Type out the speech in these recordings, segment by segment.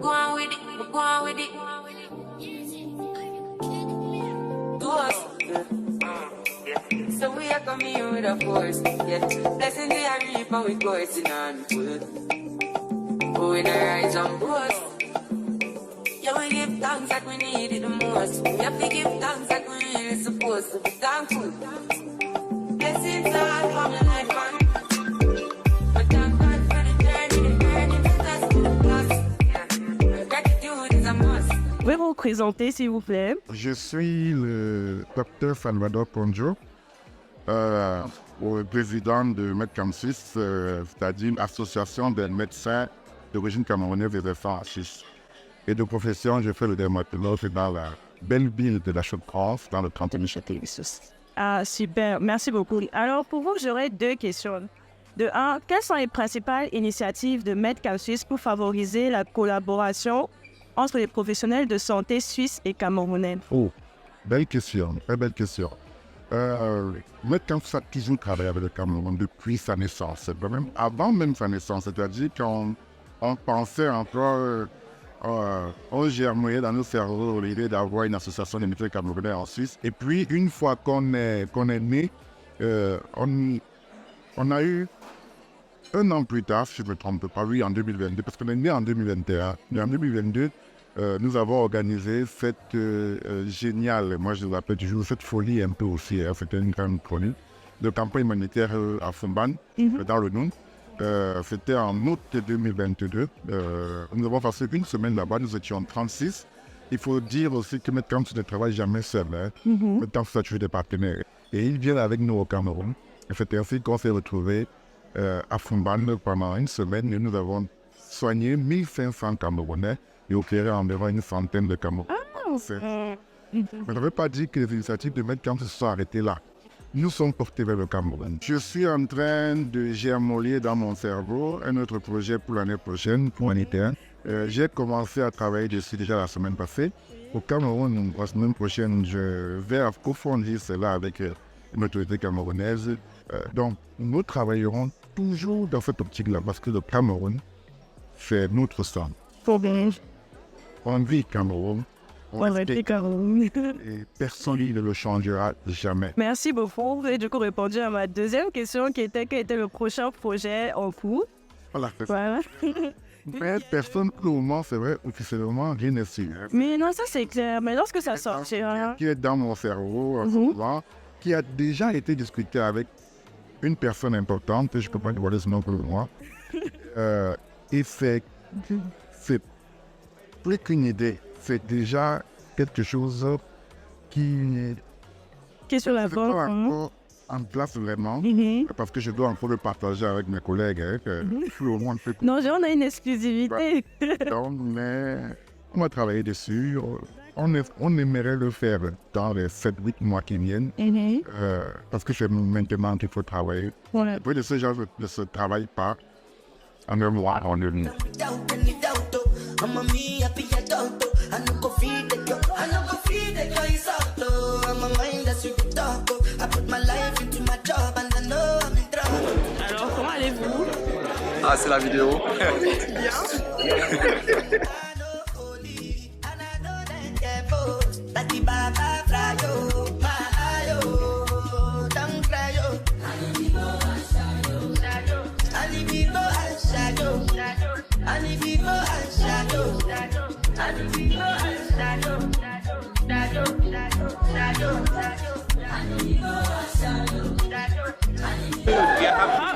Go on with it, go on with it. Do us. So we are coming here with a force, yeah. Blessing the reap and we coursing on full. Oh, we the rise and boast. Yeah, we give thanks that we need it the most. We have to give thanks that we really supposed to be thankful. Blessings all from the life man. But thank God for the journey for us to the plus. Yeah. Gratitude is a must. Pouvez vous présenter, s'il vous plaît? Je suis le docteur Salvador Ponjo, président de Medcam Suisse, c'est-à-dire l'association des médecins d'origine camerounaise et récents à Suisse. Et de profession, je fais le dermatologue dans la belle ville de la Chaux-de-France, dans le canton de Châteauguay. Ah, super. Merci beaucoup. Alors, pour vous, j'aurais deux questions. De un, quelles sont les principales initiatives de Medcam Suisse pour favoriser la collaboration entre les professionnels de santé suisses et camerounais? Oh, belle question, très belle question. Medcam Suisse a toujours travaillé avec le Cameroun depuis sa naissance. Même avant même sa naissance, c'est-à-dire qu'on pensait encore... on germait dans nos cerveaux l'idée d'avoir une association des médecins camerounais en Suisse. Et puis, une fois qu'on est né, on a eu un an plus tard, si je ne me trompe pas, oui, en 2022, parce qu'on est né en 2021. Et en 2022, nous avons organisé cette géniale, moi je l'appelle toujours cette folie un peu aussi, hein, c'était une grande folie, de campagne humanitaire à Fumban, dans le Noun. C'était en août 2022. Nous avons passé une semaine là-bas, nous étions 36. Il faut dire aussi que Medcam ne travaille jamais seul. Hein. Medcam a toujours des partenaires. Et ils viennent avec nous au Cameroun. Et c'est ainsi qu'on s'est retrouvés à Fumban pendant une semaine et nous avons soigné 1500 Camerounais et opéré environ une centaine de Camerounais. Mais ça ne veut pas dire que les initiatives de Medcam se sont arrêtées là. Nous sommes portés vers le Cameroun. Je suis en train de germoler dans mon cerveau un autre projet pour l'année prochaine, humanitaire. J'ai commencé à travailler dessus déjà la semaine passée. Au Cameroun, la semaine prochaine, je vais approfondir cela avec une autorité camerounaise. Donc, nous travaillerons toujours dans cette optique-là parce que le Cameroun, c'est notre sang. On vit Cameroun. Et personne ne le changera jamais. Merci beaucoup. Vous avez du coup répondu à ma deuxième question qui était quel était le prochain projet en cours. Voilà. Mais personne pour le moment, c'est vrai, officiellement, rien n'est sûr. Mais non, ça c'est clair. Mais lorsque ça sortira... Qui est dans mon cerveau, souvent, qui a déjà été discuté avec une personne importante, je ne peux pas dévoiler ce nom pour moi. Et c'est plus qu'une idée. C'est déjà quelque chose qui est sur la voie en place vraiment, parce que je dois encore le partager avec mes collègues. Non, on a une exclusivité. Donc, mais on va travailler dessus. On aimerait le faire dans les 7-8 mois qui viennent, parce que c'est maintenant qu'il faut travailler. Voilà. Après, de ce genre ne se travaille pas en un mois, en une nuit. Alors, comment allez-vous? Ah, c'est la vidéo. Bien.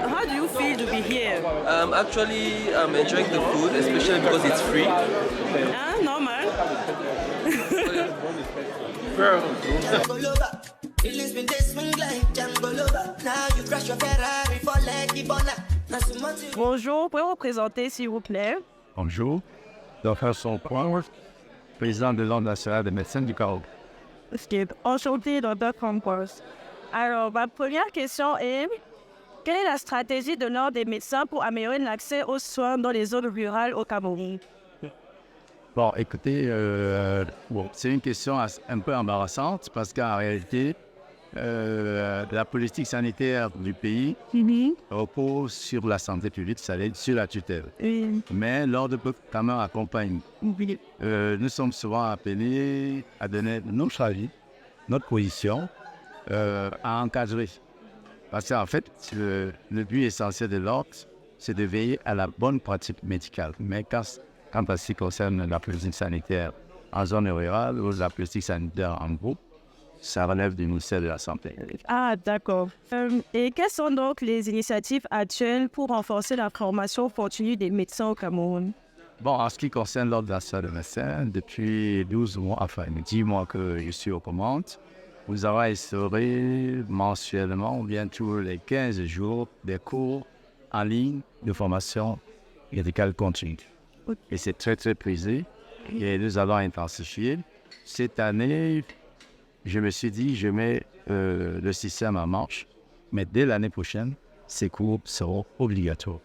How do you feel to be here? Actually, I'm enjoying the food, especially because it's free. Normal. Bonjour, pouvez-vous vous présenter s'il vous plaît? Bonjour, Dr. Son-Point, président de l'Ordre national des médecins du Cameroun. Enchanté, Dr. Son-Point. Alors, ma première question est, quelle est la stratégie de l'Ordre des médecins pour améliorer l'accès aux soins dans les zones rurales au Cameroun? Bon, écoutez, c'est une question un peu embarrassante parce qu'en réalité, la politique sanitaire du pays repose sur la santé publique, c'est-à-dire sur la tutelle. Oui. Mais l'ordre public quand même accompagne. Nous sommes souvent appelés à donner notre avis, notre position, à encadrer. Parce qu'en fait, le but essentiel de l'ordre, c'est de veiller à la bonne pratique médicale. Mais quand à ce qui concerne la politique sanitaire en zone rurale ou la politique sanitaire en groupe, ça relève du ministère de la Santé. Ah, d'accord. Et quelles sont donc les initiatives actuelles pour renforcer la formation continue des médecins au Cameroun? Bon, en ce qui concerne l'ordre national de médecins, depuis 12 mois, enfin 10 mois que je suis aux commandes, nous avons instauré mensuellement, ou bien tous les 15 jours, des cours en ligne de formation médicale continue. Et c'est très, très prisé. Et nous allons intensifier. Cette année, je me suis dit, je mets le système en marche. Mais dès l'année prochaine, ces cours seront obligatoires.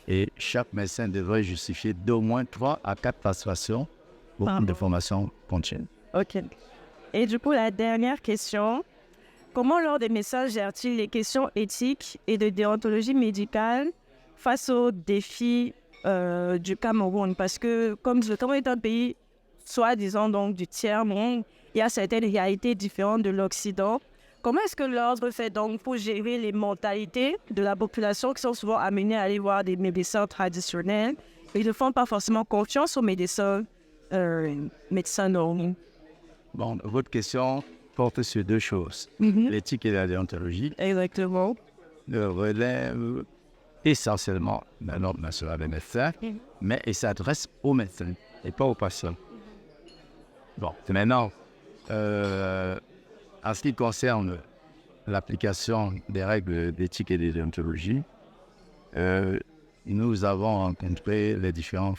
Et chaque médecin devrait justifier d'au moins 3 à 4 participations de formation continue. OK. Et du coup, la dernière question. Comment l'ordre des médecins gère-t-il les questions éthiques et de déontologie médicale face aux défis du Cameroun? Parce que comme le Cameroun est un pays, soi-disant donc du tiers-monde, il y a certaines réalités différentes de l'Occident. Comment est-ce que l'ordre fait donc pour gérer les mentalités de la population qui sont souvent amenées à aller voir des médecins traditionnels et ils ne font pas forcément confiance aux médecins normaux? Bon, votre question porte sur 2 choses. L'éthique et la déontologie. Exactement. Relève essentiellement de l'ordre national des médecins, mais il s'adresse aux médecins et pas aux patients. Bon, maintenant, en ce qui concerne l'application des règles d'éthique et de déontologie, nous avons rencontré les différents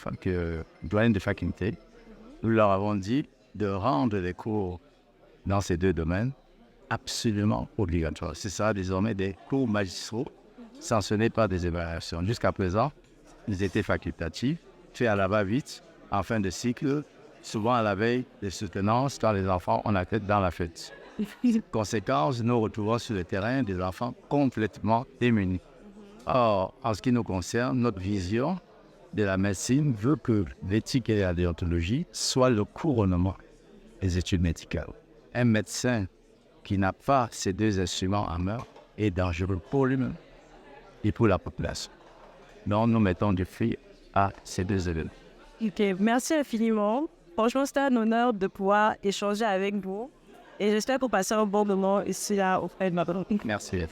doyens de faculté. Nous leur avons dit de rendre les cours dans ces 2 domaines absolument obligatoires. Ce sera désormais des cours magistraux sanctionnés par des évaluations. Jusqu'à présent, ils étaient facultatifs, faits à la va-vite, en fin de cycle, souvent à la veille des soutenances, quand les enfants ont la tête dans la fête. Conséquence, nous retrouvons sur le terrain des enfants complètement démunis. Or, en ce qui nous concerne, notre vision de la médecine veut que l'éthique et la déontologie soient le couronnement des études médicales. Un médecin qui n'a pas ces 2 instruments en main est dangereux pour lui-même et pour la population. Donc, nous mettons du fil à ces 2 éléments. OK, merci infiniment. Franchement, c'était un honneur de pouvoir échanger avec vous. Et j'espère que vous passez un bon moment ici là auprès de ma bonne. Merci.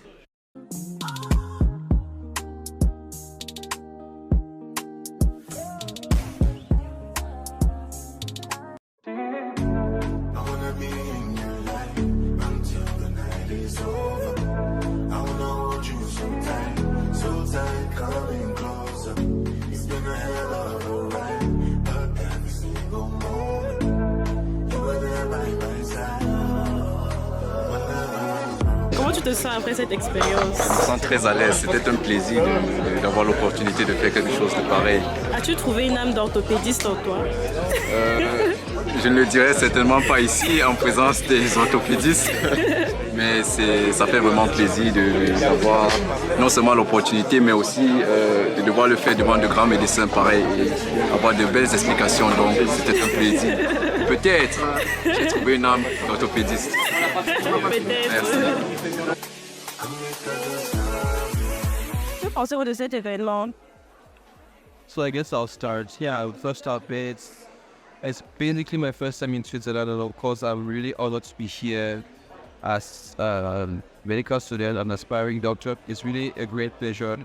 Comment tu te sens après cette expérience? Je me sens très à l'aise. C'était un plaisir d'avoir l'opportunité de faire quelque chose de pareil. As-tu trouvé une âme d'orthopédiste en toi? Je ne le dirais certainement pas ici en présence des orthopédistes, mais ça fait vraiment plaisir d'avoir non seulement l'opportunité, mais aussi de devoir le faire devant de grands médecins pareils et avoir de belles explications. Donc c'était un plaisir. Peut-être j'ai trouvé une âme d'orthopédiste. Merci. Que pensez-vous de cet événement? So I guess I'll start. Yeah, first off, it's basically my first time in Switzerland, and of course I'm really honored to be here as a medical student and aspiring doctor. It's really a great pleasure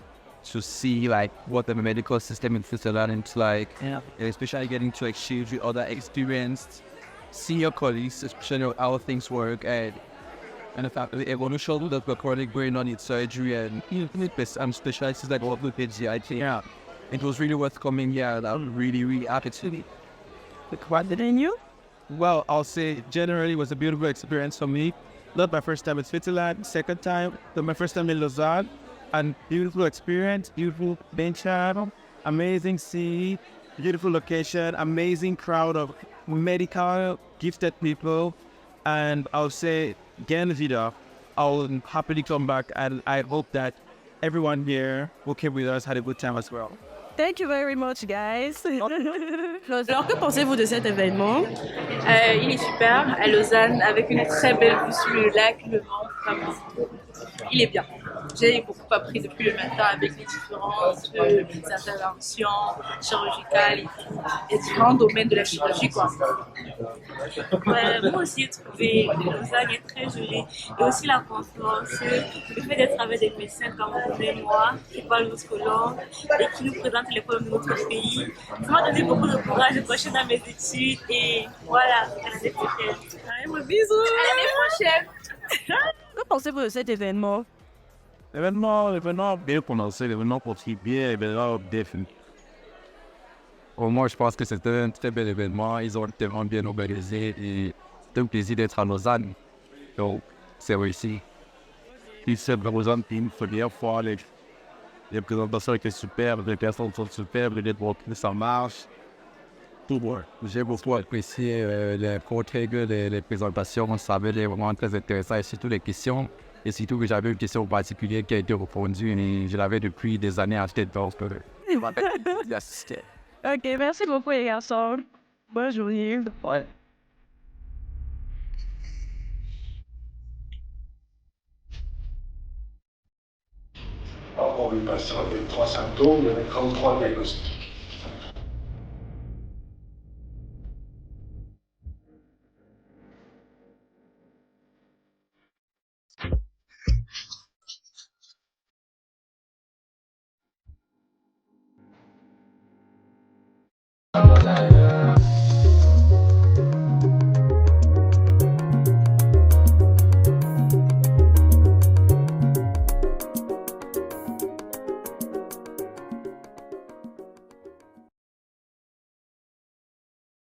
to see like what the medical system in Switzerland is like, and especially getting to exchange with other experienced senior colleagues, especially how things work, and the fact that the evolution that we're currently going on in surgery and specialists like orthopedics. I think it was really worth coming here, and I'm really, really happy to be. What did you? Well, I'll say generally it was a beautiful experience for me. Not my first time in Switzerland, second time, but my first time in Lausanne. And beautiful experience, beautiful bench, amazing sea, beautiful location, amazing crowd of medical gifted people. And I'll say, gerne wieder. I'll happily come back, and I hope that everyone here who came with us had a good time as well. Thank you very much, guys. Alors, que pensez-vous de cet événement? Il est super à Lausanne avec une très belle vue sur le lac, le vent, vraiment. Il est bien. J'ai beaucoup appris depuis le matin avec les différentes interventions chirurgicales et différents domaines de la chirurgie, quoi. Moi aussi, j'ai trouvé Lausanne est très jolie. Et aussi la conférence, le fait d'être avec des médecins comme vous et moi, qui parlent notre langue et qui nous présentent les problèmes de notre pays, ça m'a donné beaucoup de courage de continuer dans mes études. Et voilà, à l'année prochaine. Allez, bisous! À l'année prochaine! Que pensez-vous de cet événement? L'événement bien prononcé, l'événement poursuit bien, l'événement défini. Pour moi, je pense que c'était un très bel événement. Ils ont tellement bien organisé et c'est un plaisir d'être à Lausanne. Donc, c'est réussi. Puis c'est Lausanne, puis une première fois, les présentations étaient superbes, les personnes sont superbes, les networking, ça marche. Tout bon. J'ai beaucoup apprécié les portraits, les présentations. Ça avait l'air vraiment très intéressant et surtout les questions. Et surtout que j'avais une question particulière qui a été répondue et je l'avais depuis des années en tête. Donc, Ok, merci beaucoup les garçons. Bonne journée. ouais. Alors, pour le patient avec 3 symptômes, il y avait 33 diagnostics.